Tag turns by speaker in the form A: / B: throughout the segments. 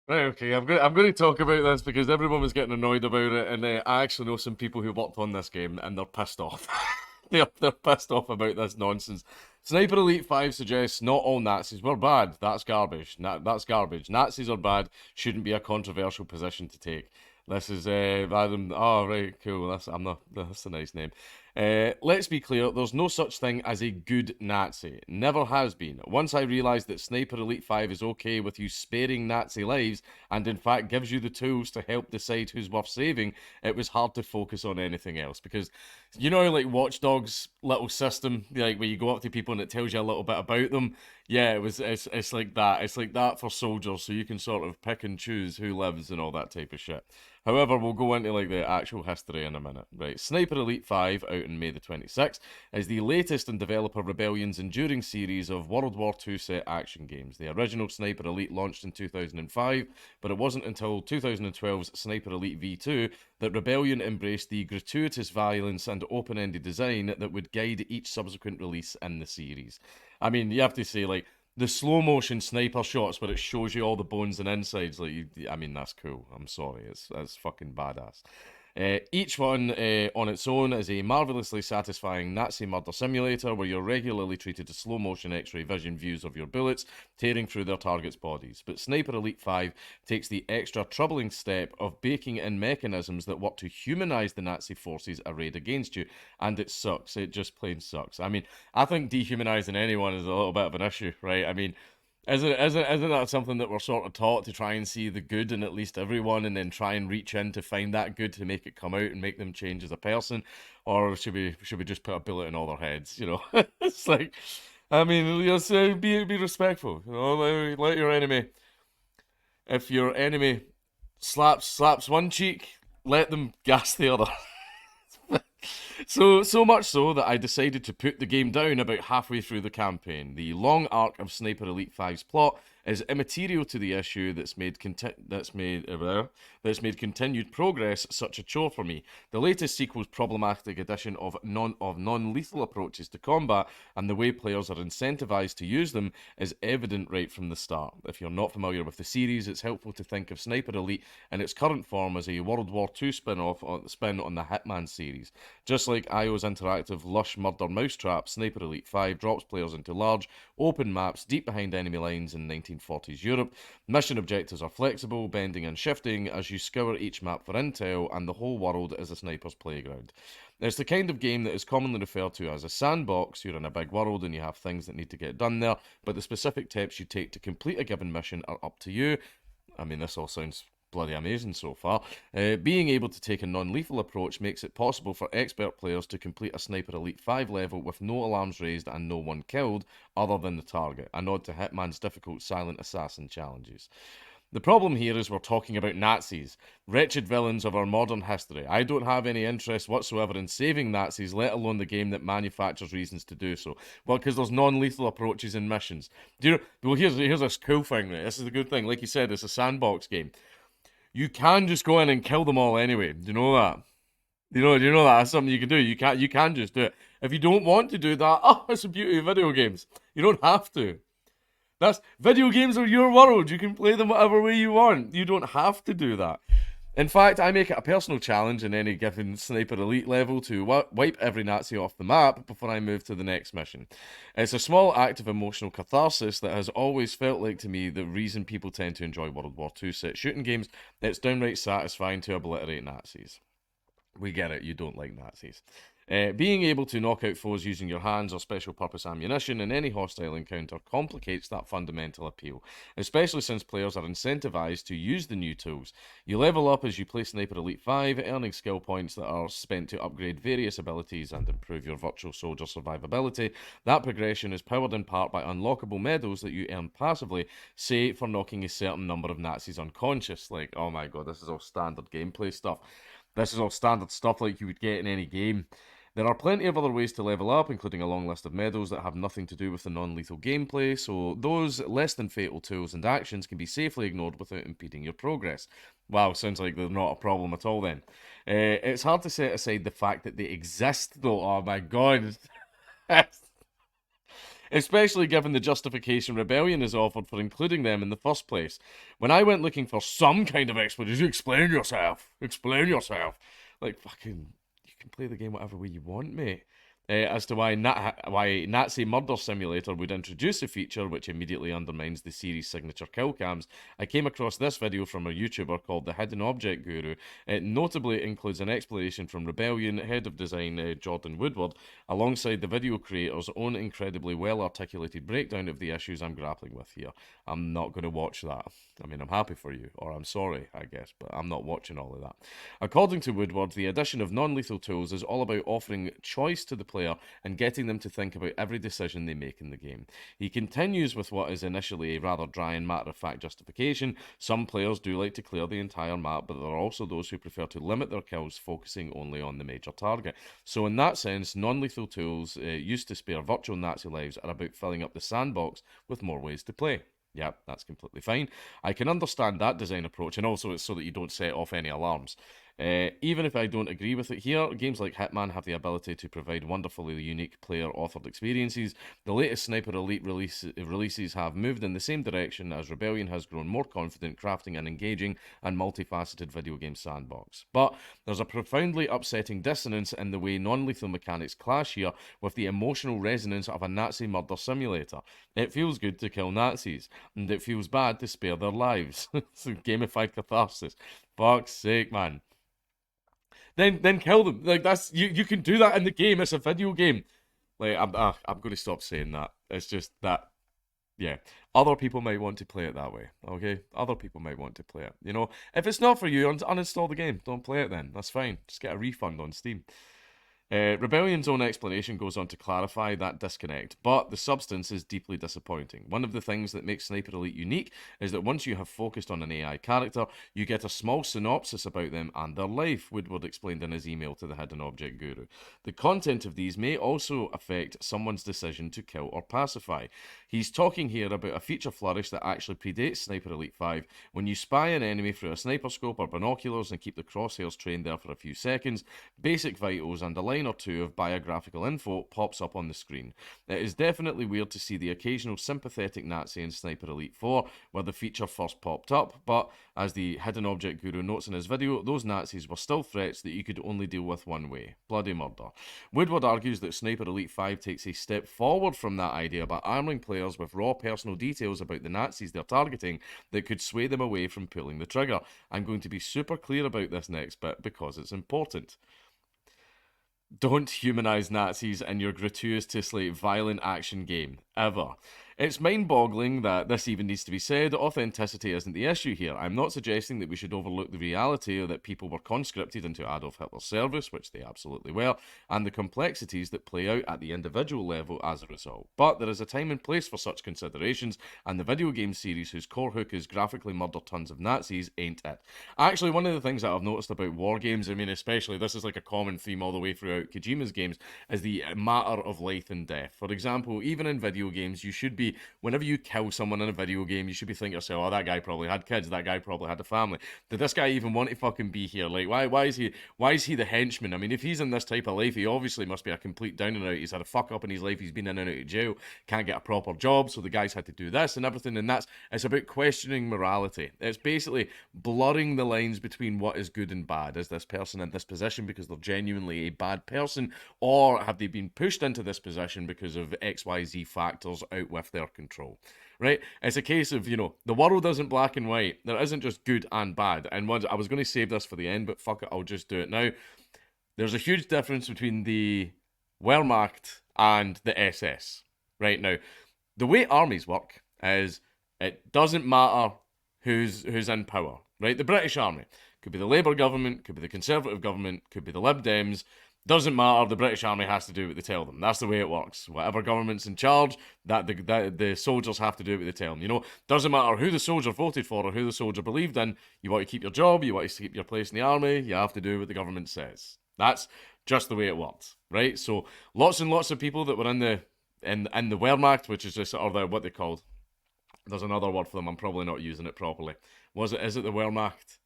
A: Right, okay. I'm going to talk about this because everyone was getting annoyed about it, and I actually know some people who worked on this game, and they're pissed off. They're pissed off about this nonsense. Sniper Elite 5 suggests not all Nazis were bad. That's garbage. That's garbage. Nazis are bad. Shouldn't be a controversial position to take. This is Adam. Oh, right, cool. That's a nice name. Let's be clear, there's no such thing as a good Nazi. Never has been. Once I realised that Sniper Elite 5 is okay with you sparing Nazi lives, and in fact gives you the tools to help decide who's worth saving, it was hard to focus on anything else. Because, like Watch Dogs' little system, like where you go up to people and it tells you a little bit about them? Yeah, it's like that. It's like that for soldiers, so you can sort of pick and choose who lives and all that type of shit. However, we'll go into like the actual history in a minute. Right, Sniper Elite 5, out in May the 26th, is the latest in developer Rebellion's enduring series of World War II set action games. The original Sniper Elite launched in 2005, but it wasn't until 2012's Sniper Elite V2 that Rebellion embraced the gratuitous violence and open-ended design that would guide each subsequent release in the series. I mean, you have to say, like, the slow motion sniper shots where it shows you all the bones and insides, like, I mean, that's cool. I'm sorry, it's fucking badass. Each one on its own is a marvelously satisfying Nazi murder simulator where you're regularly treated to slow motion X ray vision views of your bullets tearing through their targets' bodies. But Sniper Elite 5 takes the extra troubling step of baking in mechanisms that work to humanize the Nazi forces arrayed against you, and it sucks. It just plain sucks. I mean, I think dehumanizing anyone is a little bit of an issue, right? I mean, isn't that something that we're sort of taught to try and see the good in at least everyone and then try and reach in to find that good to make it come out and make them change as a person? Or should we just put a bullet in all their heads, It's like, I mean, be respectful, let your enemy, if your enemy slaps one cheek, let them gas the other. So much so that I decided to put the game down about halfway through the campaign. The long arc of Sniper Elite 5's plot is immaterial to the issue that's made continued progress such a chore for me. The latest sequel's problematic addition of non-lethal approaches to combat and the way players are incentivized to use them is evident right from the start. If you're not familiar with the series, it's helpful to think of Sniper Elite in its current form as a World War II spin on the Hitman series. Just like IO's interactive lush murder mousetrap, Sniper Elite 5 drops players into large, open maps deep behind enemy lines in 1940s Europe. Mission objectives are flexible, bending and shifting as you scour each map for intel, and the whole world is a sniper's playground. It's the kind of game that is commonly referred to as a sandbox. You're in a big world and you have things that need to get done there, but the specific steps you take to complete a given mission are up to you. I mean, this all sounds bloody amazing so far. Being able to take a non-lethal approach makes it possible for expert players to complete a Sniper Elite 5 level with no alarms raised and no one killed other than the target, a nod to Hitman's difficult silent assassin challenges. The problem here is we're talking about Nazis, wretched villains of our modern history. I don't have any interest whatsoever in saving Nazis, let alone the game that manufactures reasons to do so. Well, because there's non-lethal approaches in missions. Do you know? Well, here's this cool thing, right? This is the good thing. Like you said, it's a sandbox game. You can just go in and kill them all anyway. Do you know that? Do you know that? That's something you can do. You can just do it. If you don't want to do that, oh, it's the beauty of video games. You don't have to. That's Video games are your world. You can play them whatever way you want. You don't have to do that. In fact, I make it a personal challenge in any given Sniper Elite level to wipe every Nazi off the map before I move to the next mission. It's a small act of emotional catharsis that has always felt like to me the reason people tend to enjoy World War II set shooting games. It's downright satisfying to obliterate Nazis. We get it, you don't like Nazis. Being able to knock out foes using your hands or special purpose ammunition in any hostile encounter complicates that fundamental appeal, especially since players are incentivized to use the new tools. You level up as you play Sniper Elite 5, earning skill points that are spent to upgrade various abilities and improve your virtual soldier survivability. That progression is powered in part by unlockable medals that you earn passively, say for knocking a certain number of Nazis unconscious. Like, oh my god, this is all standard gameplay stuff. This is all standard stuff like you would get in any game. There are plenty of other ways to level up, including a long list of medals that have nothing to do with the non-lethal gameplay, so those less than fatal tools and actions can be safely ignored without impeding your progress. Wow, sounds like they're not a problem at all then. It's hard to set aside the fact that they exist though, oh my god. especially given the justification Rebellion has offered for including them in the first place. When I went looking for some kind of explanation, explain yourself, explain yourself. Like, fucking, you can play the game whatever way you want, mate. As to why Nazi Murder Simulator would introduce a feature which immediately undermines the series' signature kill cams, I came across this video from a YouTuber called the Hidden Object Guru. It notably includes an explanation from Rebellion head of design Jordan Woodward, alongside the video creator's own incredibly well-articulated breakdown of the issues I'm grappling with here. I'm not going to watch that. I mean, I'm happy for you, or I'm sorry, I guess, but I'm not watching all of that. According to Woodward, the addition of non-lethal tools is all about offering choice to the player and getting them to think about every decision they make in the game. He continues with what is initially a rather dry and matter-of-fact justification. Some players do like to clear the entire map, but there are also those who prefer to limit their kills, focusing only on the major target. So in that sense, non-lethal tools used to spare virtual Nazi lives are about filling up the sandbox with more ways to play. Yeah, that's completely fine. I can understand that design approach, and also it's so that you don't set off any alarms. Even if I don't agree with it here, games like Hitman have the ability to provide wonderfully unique player-authored experiences. The latest Sniper Elite releases have moved in the same direction as Rebellion has grown more confident crafting an engaging and multifaceted video game sandbox. But there's a profoundly upsetting dissonance in the way non-lethal mechanics clash here with the emotional resonance of a Nazi murder simulator. It feels good to kill Nazis, and it feels bad to spare their lives. It's a gamified catharsis. Fuck's sake, man. Then kill them. Like, that's you can do that in the game. It's a video game. Like, I'm going to stop saying that. It's just that, yeah. Other people might want to play it that way. Okay, other people might want to play it. You know, if it's not for you, uninstall the game. Don't play it then. That's fine. Just get a refund on Steam. Rebellion's own explanation goes on to clarify that disconnect, but the substance is deeply disappointing. One of the things that makes Sniper Elite unique is that once you have focused on an AI character, you get a small synopsis about them and their life, Woodward explained in his email to the Hidden Object Guru. The content of these may also affect someone's decision to kill or pacify. He's talking here about a feature flourish that actually predates Sniper Elite 5. When you spy an enemy through a sniper scope or binoculars and keep the crosshairs trained there for a few seconds, basic vitals and a line or two of biographical info pops up on the screen. It is definitely weird to see the occasional sympathetic Nazi in Sniper Elite 4, where the feature first popped up, but as the Hidden Object Guru notes in his video, those Nazis were still threats that you could only deal with one way: bloody murder. Woodward argues that Sniper Elite 5 takes a step forward from that idea by arming players with raw personal details about the Nazis they're targeting that could sway them away from pulling the trigger. I'm going to be super clear about this next bit because it's important. Don't humanize Nazis in your gratuitously violent action game, ever. It's mind-boggling that this even needs to be said. Authenticity isn't the issue here. I'm not suggesting that we should overlook the reality or that people were conscripted into Adolf Hitler's service, which they absolutely were, and the complexities that play out at the individual level as a result. But there is a time and place for such considerations, and the video game series whose core hook is graphically murder tons of Nazis ain't it. Actually, one of the things that I've noticed about war games, I mean, especially, this is like a common theme all the way throughout Kojima's games, is the matter of life and death. For example, even in video games, you should be, whenever you kill someone in a video game, you should be thinking to yourself, oh, that guy probably had kids, that guy probably had a family. Did this guy even want to fucking be here? Like, why is he the henchman? I mean, if he's in this type of life, he obviously must be a complete down and out. He's had a fuck up in his life, he's been in and out of jail, can't get a proper job, so the guy's had to do this and everything, and it's about questioning morality. It's basically blurring the lines between what is good and bad. Is this person in this position because they're genuinely a bad person, or have they been pushed into this position because of XYZ factors out with their control, right? It's a case of, you know, the world isn't black and white. There isn't just good and bad. And I was going to save this for the end, but fuck it, I'll just do it now. There's a huge difference between the Wehrmacht and the SS, right? Now, the way armies work is it doesn't matter who's in power, right? The British Army could be the Labour government, could be the Conservative government, could be the Lib Dems. Doesn't matter, the British Army has to do what they tell them. That's the way it works. Whatever government's in charge, the soldiers have to do what they tell them. You know, doesn't matter who the soldier voted for or who the soldier believed in. You want to keep your job, you want to keep your place in the army, you have to do what the government says. That's just the way it works, right? So lots and lots of people that were in the Wehrmacht, which is just what they called. There's another word for them. I'm probably not using it properly. Is it the Wehrmacht?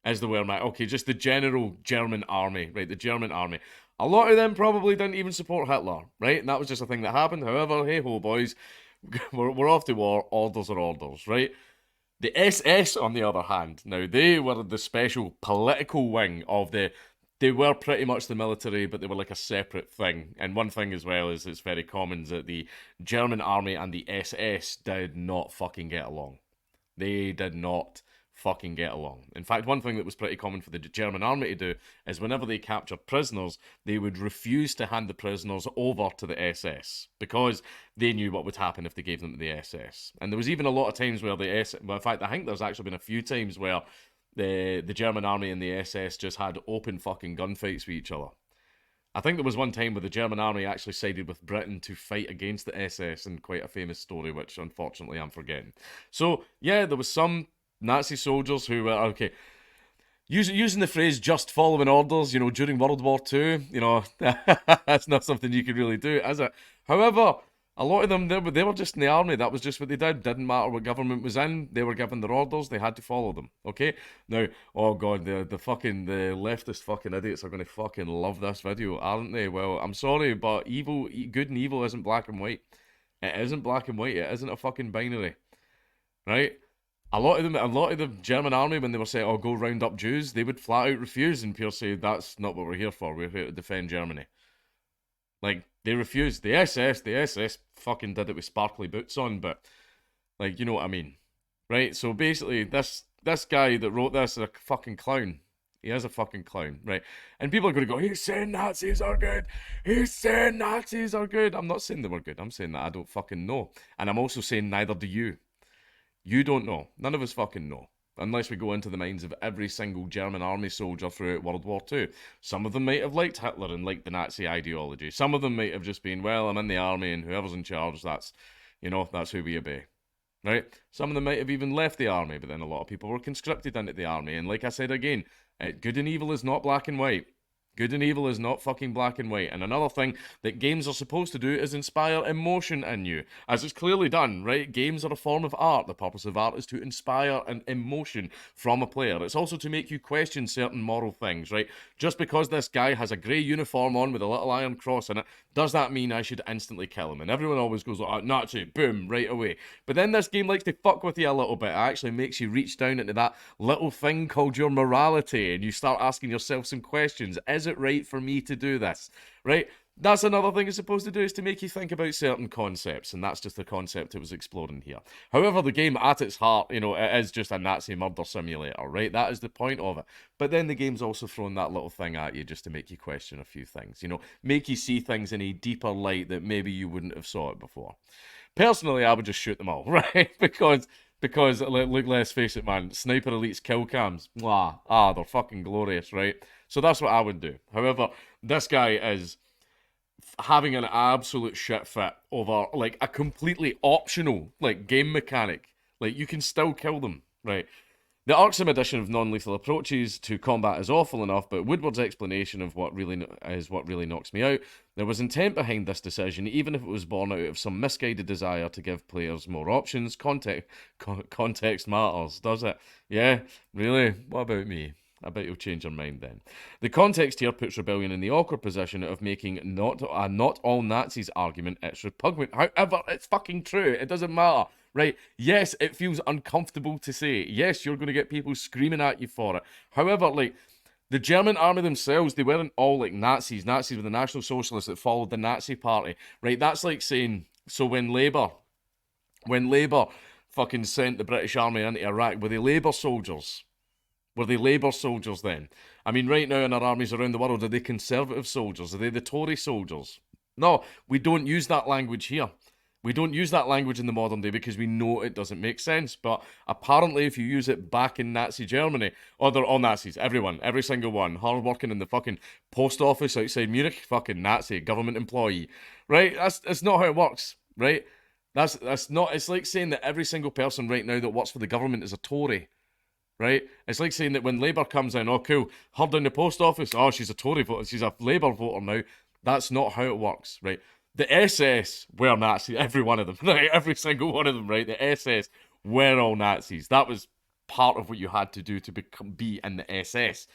A: Is the Wehrmacht. Okay, just the general German army, right? The German army. A lot of them probably didn't even support Hitler, right? And that was just a thing that happened. However, hey ho, boys, we're off to war. Orders are orders, right? The SS, on the other hand, now they were the special political wing of the. They were pretty much the military, but they were like a separate thing. And one thing as well is it's very common that the German army and the SS did not fucking get along. They did not fucking get along. In fact, one thing that was pretty common for the German army to do is whenever they captured prisoners, they would refuse to hand the prisoners over to the SS because they knew what would happen if they gave them to the SS. And there was even a lot of times where the SS, well, in fact, I think there's actually been a few times where the German army and the SS just had open fucking gunfights with each other. I think there was one time where the German army actually sided with Britain to fight against the SS in quite a famous story, which unfortunately I'm forgetting. So, yeah, there was some Nazi soldiers who were, okay, using the phrase just following orders, during World War II, that's not something you could really do, is it? However, a lot of them, they were just in the army. That was just what they did. Didn't matter what government was in. They were given their orders. They had to follow them. Okay? Now, oh god, the leftist fucking idiots are going to fucking love this video, aren't they? Well, I'm sorry, but good and evil isn't black and white. It isn't black and white. It isn't a fucking binary. Right? A lot of the German army, when they were saying, oh, go round up Jews, they would flat out refuse and pure say, that's not what we're here for. We're here to defend Germany. Like, they refused. The SS fucking did it with sparkly boots on, but, like, you know what I mean. Right? So basically, this guy that wrote this is a fucking clown. He is a fucking clown, right? And people are going to go, he's saying Nazis are good. He's saying Nazis are good. I'm not saying they were good. I'm saying that I don't fucking know. And I'm also saying neither do you. You don't know. None of us fucking know. Unless we go into the minds of every single German army soldier throughout World War II. Some of them might have liked Hitler and liked the Nazi ideology. Some of them might have just been, well, I'm in the army and whoever's in charge, that's who we obey. Right? Some of them might have even left the army, but then a lot of people were conscripted into the army. And like I said again, good and evil is not black and white. Good and evil is not fucking black and white. And another thing that games are supposed to do is inspire emotion in you. As it's clearly done, right? Games are a form of art. The purpose of art is to inspire an emotion from a player. It's also to make you question certain moral things, right? Just because this guy has a grey uniform on with a little iron cross in it, does that mean I should instantly kill him? And everyone always goes, oh, Nazi, boom, right away. But then this game likes to fuck with you a little bit. It actually makes you reach down into that little thing called your morality, and you start asking yourself some questions. Is it right for me to do this? Right? That's another thing it's supposed to do, is to make you think about certain concepts, and that's just the concept it was exploring here. However, the game at its heart, it is just a Nazi murder simulator, right? That is the point of it. But then the game's also thrown that little thing at you just to make you question a few things, make you see things in a deeper light that maybe you wouldn't have saw it before. Personally, I would just shoot them all, right? Because look, let's face it, man, Sniper Elite's kill cams, they're fucking glorious, right? So that's what I would do. However, this guy is having an absolute shit fit over, like, a completely optional, like, game mechanic. Like, you can still kill them, right? The irksome addition of non-lethal approaches to combat is awful enough, but Woodward's explanation of what really knocks me out. There was intent behind this decision, even if it was born out of some misguided desire to give players more options. Context matters, does it? Yeah, really? What about me? I bet you'll change your mind then. The context here puts Rebellion in the awkward position of making not all Nazis argument. It's repugnant. However, it's fucking true. It doesn't matter. Right? Yes, it feels uncomfortable to say. Yes, you're going to get people screaming at you for it. However, like, the German army themselves, they weren't all like Nazis. Nazis were the National Socialists that followed the Nazi Party. Right? That's like saying, so when Labour fucking sent the British army into Iraq, were they Labour soldiers? Were they Labour soldiers then? I mean, right now in our armies around the world, are they Conservative soldiers? Are they the Tory soldiers? No, we don't use that language here. We don't use that language in the modern day because we know it doesn't make sense. But apparently, if you use it back in Nazi Germany, they're all Nazis, everyone, every single one, hard working in the fucking post office outside Munich, fucking Nazi, government employee, right? That's not how it works, right? That's not. It's like saying that every single person right now that works for the government is a Tory. Right? It's like saying that when Labour comes in, oh cool, her down the post office, oh she's a Tory voter, she's a Labour voter now. That's not how it works, right? The SS were Nazis, every one of them, right? Every single one of them, right? The SS were all Nazis. That was part of what you had to do to be in the SS,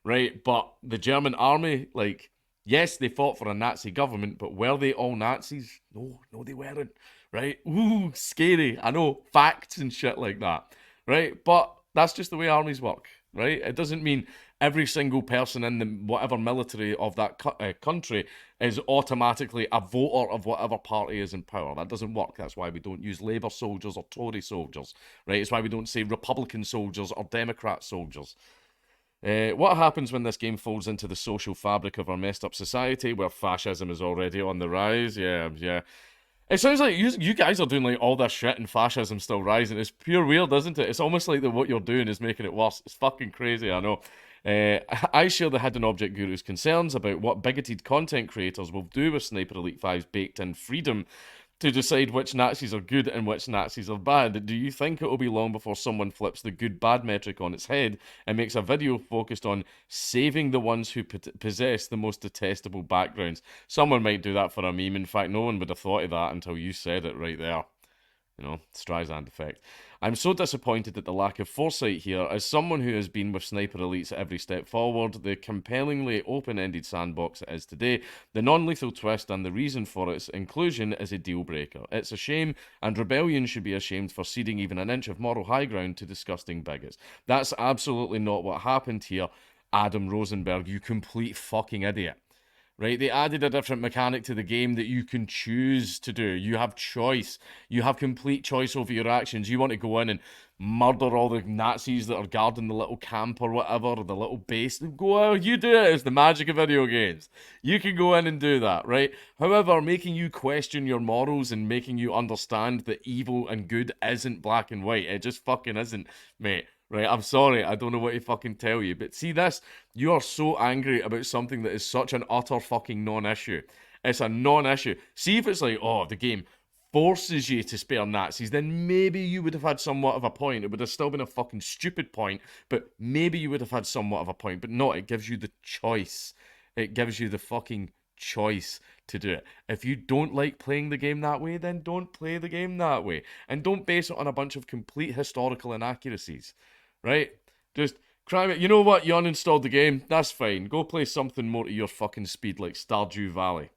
A: right? But the German army, like, Yes, they fought for a Nazi government, but were they all Nazis? No, no, they weren't. Right? Ooh, scary. I know, facts and shit like that. Right? But that's just the way armies work. Right? It doesn't mean every single person in the whatever military of that country is automatically a voter of whatever party is in power. That doesn't work. That's why we don't use Labour soldiers or Tory soldiers. Right? It's why we don't say Republican soldiers or Democrat soldiers. What happens when this game folds into the social fabric of our messed up society where fascism is already on the rise? Yeah, yeah. It sounds like you guys are doing like all this shit and fascism's still rising. It's pure weird, isn't it? It's almost like that what you're doing is making it worse. It's fucking crazy, I know. I share the Hidden Object Guru's concerns about what bigoted content creators will do with Sniper Elite 5's baked in freedom to decide which Nazis are good and which Nazis are bad. Do you think it will be long before someone flips the good-bad metric on its head and makes a video focused on saving the ones who possess the most detestable backgrounds? Someone might do that for a meme. In fact, no one would have thought of that until you said it right there. You know, Streisand effect. I'm so disappointed at the lack of foresight here. As someone who has been with Sniper Elites at every step forward, the compellingly open-ended sandbox it is today, the non-lethal twist and the reason for its inclusion is a deal-breaker. It's a shame, and Rebellion should be ashamed for ceding even an inch of moral high ground to disgusting bigots. That's absolutely not what happened here, Adam Rosenberg, you complete fucking idiot. Right? They added a different mechanic to the game that you can choose to do. You have choice. You have complete choice over your actions. You want to go in and murder all the Nazis that are guarding the little camp or whatever, or the little base. Go out, you do it. It's the magic of video games. You can go in and do that, right? However, making you question your morals and making you understand that evil and good isn't black and white. It just fucking isn't, mate. Right, I'm sorry, I don't know what to fucking tell you. But see this, you are so angry about something that is such an utter fucking non-issue. It's a non-issue. See if it's like, oh, the game forces you to spare Nazis, then maybe you would have had somewhat of a point. It would have still been a fucking stupid point, but maybe you would have had somewhat of a point. But no, it gives you the choice. It gives you the fucking choice to do it. If you don't like playing the game that way, then don't play the game that way. And don't base it on a bunch of complete historical inaccuracies. Right? Just cry it. You know what? You uninstalled the game. That's fine. Go play something more to your fucking speed like Stardew Valley.